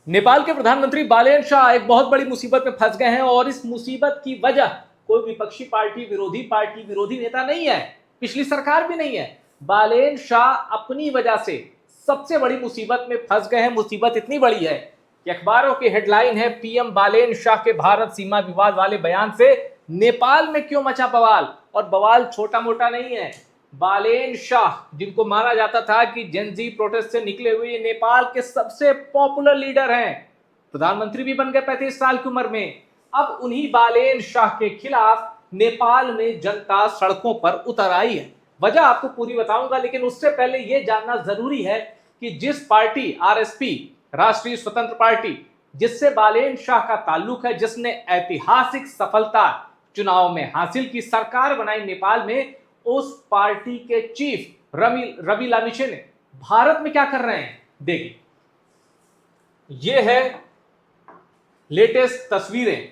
नेपाल के प्रधानमंत्री बालेन शाह एक बहुत बड़ी मुसीबत में फंस गए हैं और इस मुसीबत की वजह कोई विपक्षी पार्टी विरोधी नेता नहीं है, पिछली सरकार भी नहीं है। बालेन शाह अपनी वजह से सबसे बड़ी मुसीबत में फंस गए हैं। मुसीबत इतनी बड़ी है कि अखबारों की हेडलाइन है, पीएम बालेन शाह के भारत सीमा विवाद वाले बयान से नेपाल में क्यों मचा बवाल। और बवाल छोटा मोटा नहीं है। बालेन शाह, जिनको माना जाता था कि जेनजी प्रोटेस्ट से निकले हुए नेपाल के सबसे पॉपुलर लीडर हैं, प्रधानमंत्री भी बन गए 35 साल की उम्र में। अब उन्हीं बालेन शाह के खिलाफ नेपाल में जनता सड़कों पर उतर आई है। वजह आपको पूरी बताऊंगा, लेकिन उससे पहले यह जानना जरूरी है कि जिस पार्टी आरएसपी, राष्ट्रीय स्वतंत्र पार्टी, जिससे बालेन शाह का ताल्लुक है, जिसने ऐतिहासिक सफलता चुनाव में हासिल की, सरकार बनाई नेपाल में, उस पार्टी के चीफ रवि लामिछे ने भारत में क्या कर रहे हैं देखिए। यह है लेटेस्ट तस्वीरें।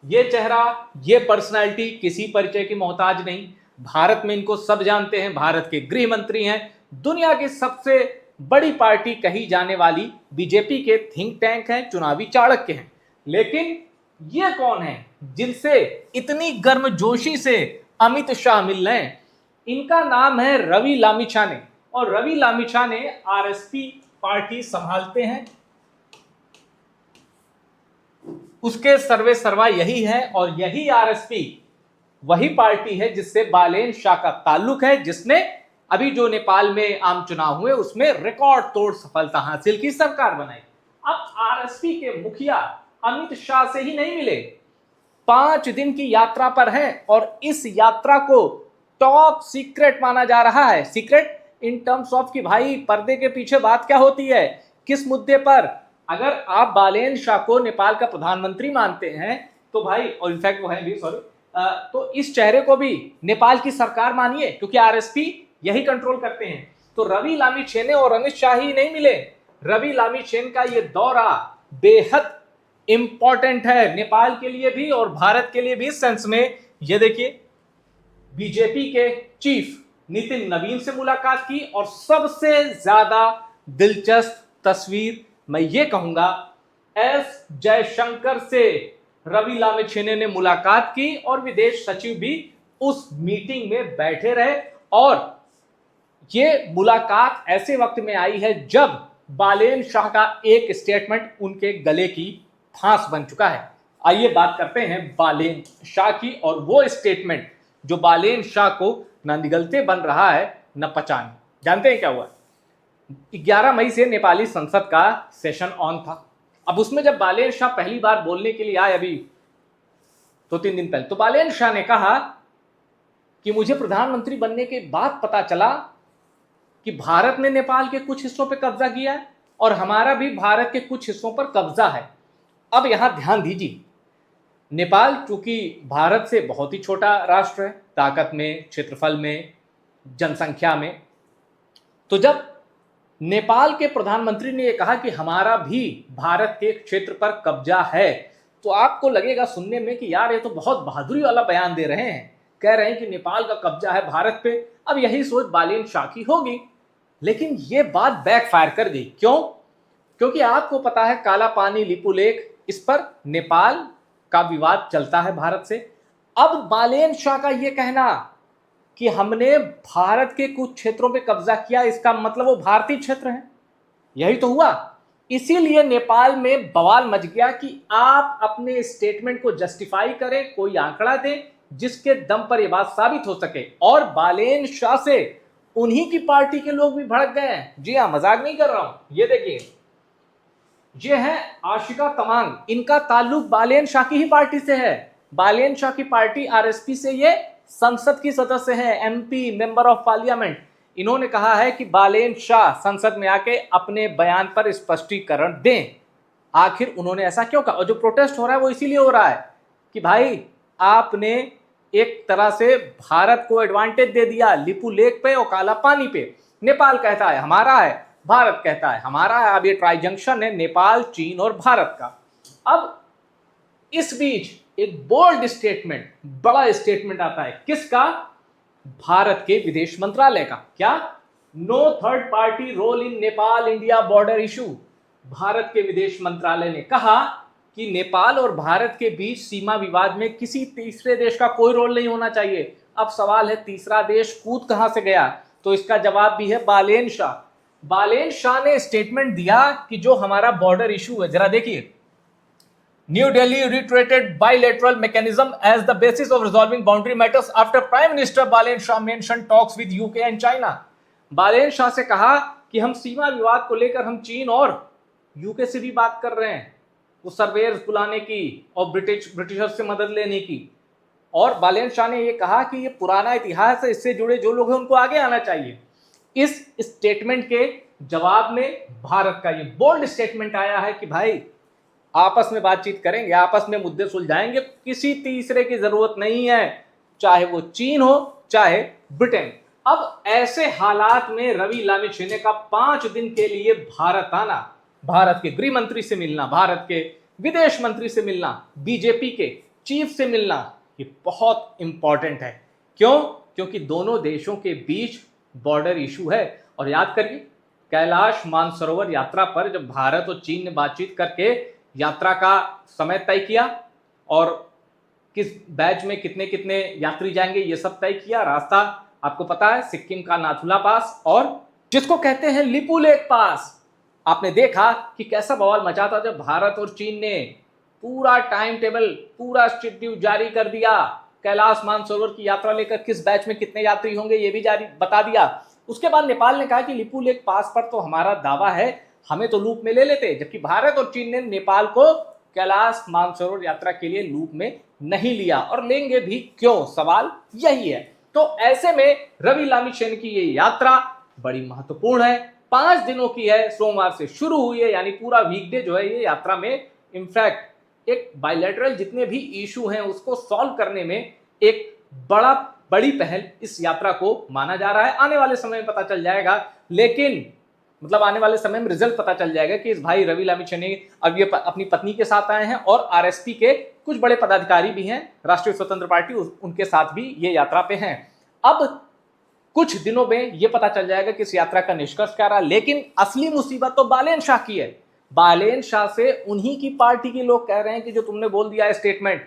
ये चेहरा, ये पर्सनालिटी किसी परिचय की मोहताज नहीं। भारत में इनको सब जानते हैं, भारत के गृह मंत्री हैं, दुनिया की सबसे बड़ी पार्टी कही जाने वाली बीजेपी के थिंक टैंक हैं, चुनावी चाणक्य हैं। लेकिन ये कौन है जिनसे इतनी गर्मजोशी से अमित शाह मिल रहे हैं? इनका नाम है रवि लामिछाने। और रवि लामिछाने आरएसपी पार्टी संभालते हैं, उसके सर्वे सर्वा यही है। और यही आरएसपी वही पार्टी है जिससे बालेन शाह का ताल्लुक है, जिसने अभी जो नेपाल में आम चुनाव हुए उसमें रिकॉर्ड तोड़ सफलता हासिल की, सरकार बनाई। अब आरएसपी के मुखिया अमित शाह से ही नहीं मिले, 5 दिन की यात्रा पर हैं और इस यात्रा को टॉप सीक्रेट माना जा रहा है। सीक्रेट इन टर्म्स ऑफ कि भाई पर्दे के पीछे बात क्या होती है, किस मुद्दे पर। अगर आप बालेन शाह को नेपाल का प्रधानमंत्री मानते हैं तो भाई, और इनफैक्ट वो है भी, सॉरी, तो इस चेहरे को भी नेपाल की सरकार मानिए, क्योंकि आरएसपी यही कंट्रोल करते हैं। तो रवि लामिछाने और अमित शाह ही नहीं मिले। रवि लामिछाने का ये दौरा बेहद इंपॉर्टेंट है नेपाल के लिए भी और भारत के लिए भी। इस सेंस में ये देखिए, बीजेपी के चीफ नितिन नवीन से मुलाकात की और सबसे ज्यादा दिलचस्प तस्वीर मैं ये कहूंगा, एस जयशंकर से रवि लामिछाने ने मुलाकात की और विदेश सचिव भी उस मीटिंग में बैठे रहे। और ये मुलाकात ऐसे वक्त में आई है जब बालेन शाह का एक स्टेटमेंट उनके गले की फांस बन चुका है। आइए बात करते हैं बालेन शाह की, और वो स्टेटमेंट जो बालेन शाह को न निगलते बन रहा है न पचाने। जानते हैं क्या हुआ? 11 मई से नेपाली संसद का सेशन ऑन था। अब उसमें जब बालेन शाह पहली बार बोलने के लिए आए, अभी 2-3 दिन पहले, तो बालेन शाह ने कहा कि मुझे प्रधानमंत्री बनने के बाद पता चला कि भारत ने नेपाल के कुछ हिस्सों पर कब्जा किया है और हमारा भी भारत के कुछ हिस्सों पर कब्जा है। अब यहां ध्यान दीजिए, नेपाल चूंकि भारत से बहुत ही छोटा राष्ट्र है, ताकत में, क्षेत्रफल में, जनसंख्या में, तो जब नेपाल के प्रधानमंत्री ने यह कहा कि हमारा भी भारत के क्षेत्र पर कब्जा है, तो आपको लगेगा सुनने में कि यार ये तो बहुत बहादुरी वाला बयान दे रहे हैं, कह रहे हैं कि नेपाल का कब्जा है भारत पे। अब यही सोच बालेन शाह की होगी, लेकिन ये बात बैकफायर कर गई। क्यों? क्योंकि आपको पता है काला पानी लिपुलेख, इस पर नेपाल का विवाद चलता है भारत से। अब बालेन शाह का यह कहना कि हमने भारत के कुछ क्षेत्रों पे कब्जा किया, इसका मतलब वो भारतीय क्षेत्र है, यही तो हुआ। इसीलिए नेपाल में बवाल मच गया कि आप अपने स्टेटमेंट को जस्टिफाई करें, कोई आंकड़ा दें जिसके दम पर यह बात साबित हो सके। और बालेन शाह से उन्हीं की पार्टी के लोग भी भड़क गए हैं। जी हाँ, मजाक नहीं कर रहा हूं। ये देखिए, ये है आशिका तमांग, इनका ताल्लुक बालेन शाह की ही पार्टी से है। बालेन शाह की पार्टी आरएसपी से ये संसद की सदस्य हैं, एमपी, मेंबर ऑफ पार्लियामेंट। इन्होंने कहा है कि बालेन शाह संसद में आके अपने बयान पर स्पष्टीकरण दें। आखिर उन्होंने ऐसा क्यों कहा? और जो प्रोटेस्ट हो रहा है वो इसीलिए हो रहा है कि भाई आपने एक तरह से भारत को एडवांटेज दे दिया लिपुलेख पे और काला पानी पे। नेपाल कहता है हमारा है, भारत कहता है हमारा है। अब ये ट्राई जंक्शन है नेपाल, चीन और भारत का। अब इस बीच एक बोल्ड स्टेटमेंट, बड़ा स्टेटमेंट आता है, किसका? भारत के विदेश मंत्रालय का। क्या? No third party role in Nepal India border issue. Bharat के विदेश मंत्रालय ने कहा कि नेपाल और भारत के बीच सीमा विवाद में किसी तीसरे देश का कोई रोल नहीं होना चाहिए। अब सवाल है तीसरा देश कूद कहां से गया, तो इसका जवाब भी है बालेन शाह। बालेन शाह ने स्टेटमेंट दिया कि जो हमारा बॉर्डर इशू है, जरा देखिए, new Delhi reiterated bilateral mechanism as the basis of resolving boundary matters after Prime Minister Balen Shah mentioned talks with UK and China। Balen Shah से कहा कि हम सीमा विवाद को लेकर हम चीन और यूके से भी बात कर रहे हैं, वो सर्वेयर्स बुलाने की और ब्रिटिशर से मदद लेने की। और बालेन शाह ने ये कहा कि ये पुराना इतिहास है, इससे जुड़े जो लोग हैं उनको आगे आना चाहिए। इस स्टेटमेंट के जवाब में भारत का ये बोल्ड स्टेटमेंट आया है कि भाई आपस में बातचीत करेंगे, आपस में मुद्दे सुलझाएंगे, किसी तीसरे की जरूरत नहीं है, चाहे वो चीन हो चाहे ब्रिटेन। अब ऐसे हालात में रवि लामिछाने का 5 दिन के लिए भारत आना, भारत के गृह मंत्री से मिलना, भारत के विदेश मंत्री से मिलना, बीजेपी के चीफ से मिलना, ये बहुत इंपॉर्टेंट है। क्यों? क्योंकि दोनों देशों के बीच बॉर्डर इशू है। और याद करिए, कैलाश मानसरोवर यात्रा पर जब भारत और चीन ने बातचीत करके यात्रा का समय तय किया और किस बैच में कितने कितने यात्री जाएंगे ये सब तय किया। रास्ता आपको पता है, सिक्किम का नाथुला पास और जिसको कहते हैं लिपुलेख पास। आपने देखा कि कैसा बवाल मचा था जब भारत और चीन ने पूरा टाइम टेबल, पूरा शेड्यूल जारी कर दिया। कैलाश मानसरोवर की यात्रा लेकर किस बैच में कितने यात्री होंगे ये भी जारी बता दिया। उसके बाद नेपाल ने कहा कि लिपुलेख पास पर तो हमारा दावा है, हमें तो लूप में ले लेते, जबकि भारत और चीन ने नेपाल को कैलाश मानसरोवर यात्रा के लिए लूप में नहीं लिया और लेंगे भी क्यों, सवाल यही है। तो ऐसे में रवि लामिछाने की ये यात्रा बड़ी महत्वपूर्ण है, 5 दिनों की है, सोमवार से शुरू हुई है, यानी पूरा वीकडे जो है ये यात्रा में इनफैक्ट एक बायलैटरल जितने भी इशू हैं उसको सॉल्व करने में एक बड़ी पहल इस यात्रा को माना जा रहा है। आने वाले समय में पता चल जाएगा, लेकिन मतलब आने वाले समय में रिजल्ट पता चल जाएगा कि इस भाई रवि लामिछाने अब ये अपनी पत्नी के साथ आए हैं और आरएसपी के कुछ बड़े पदाधिकारी भी हैं, राष्ट्रीय स्वतंत्र पार्टी, उनके साथ भी ये यात्रा पे हैं। अब कुछ दिनों में ये पता चल जाएगा कि इस यात्रा का निष्कर्ष क्या रहा, लेकिन असली मुसीबत तो बालेन शाह की है। बालेन शाह से उन्हीं की पार्टी के लोग कह रहे हैं कि जो तुमने बोल दिया है स्टेटमेंट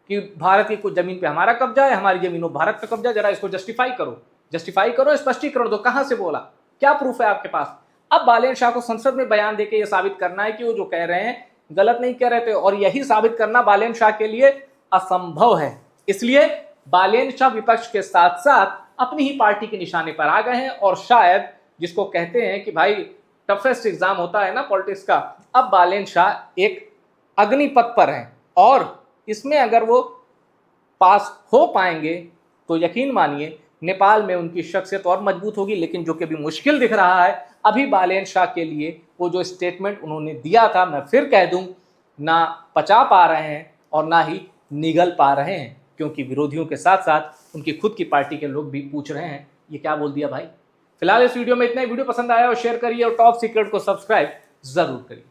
कि भारत की कुछ जमीन पे हमारा कब्जा है, हमारी जमीनों भारत पे कब्जा, जरा इसको जस्टिफाई करो, स्पष्टीकरण दो, कहां से बोला, क्या प्रूफ है आपके पास। अब बालेन शाह को संसद में बयान देके ये साबित करना है कि वो जो कह रहे हैं गलत नहीं कह रहे थे, और यही साबित करना बालेन शाह के लिए असंभव है। इसलिए बालेन शाह विपक्ष के साथ साथ अपनी ही पार्टी के निशाने पर आ गए हैं और शायद जिसको कहते हैं कि भाई टफेस्ट एग्जाम होता है ना पॉलिटिक्स का, अब बालेन शाह एक अग्निपथ पर हैं और इसमें अगर वो पास हो पाएंगे तो यकीन मानिए नेपाल में उनकी शख्सियत और मजबूत होगी। लेकिन जो कि भी मुश्किल दिख रहा है अभी बालेन शाह के लिए, वो जो स्टेटमेंट उन्होंने दिया था, मैं फिर कह दूं, ना पचा पा रहे हैं और ना ही निगल पा रहे हैं, क्योंकि विरोधियों के साथ साथ उनकी खुद की पार्टी के लोग भी पूछ रहे हैं ये क्या बोल दिया भाई। फिलहाल इस वीडियो में इतना ही। वीडियो पसंद आया और शेयर करिए और टॉप सीक्रेट को सब्सक्राइब जरूर करिए।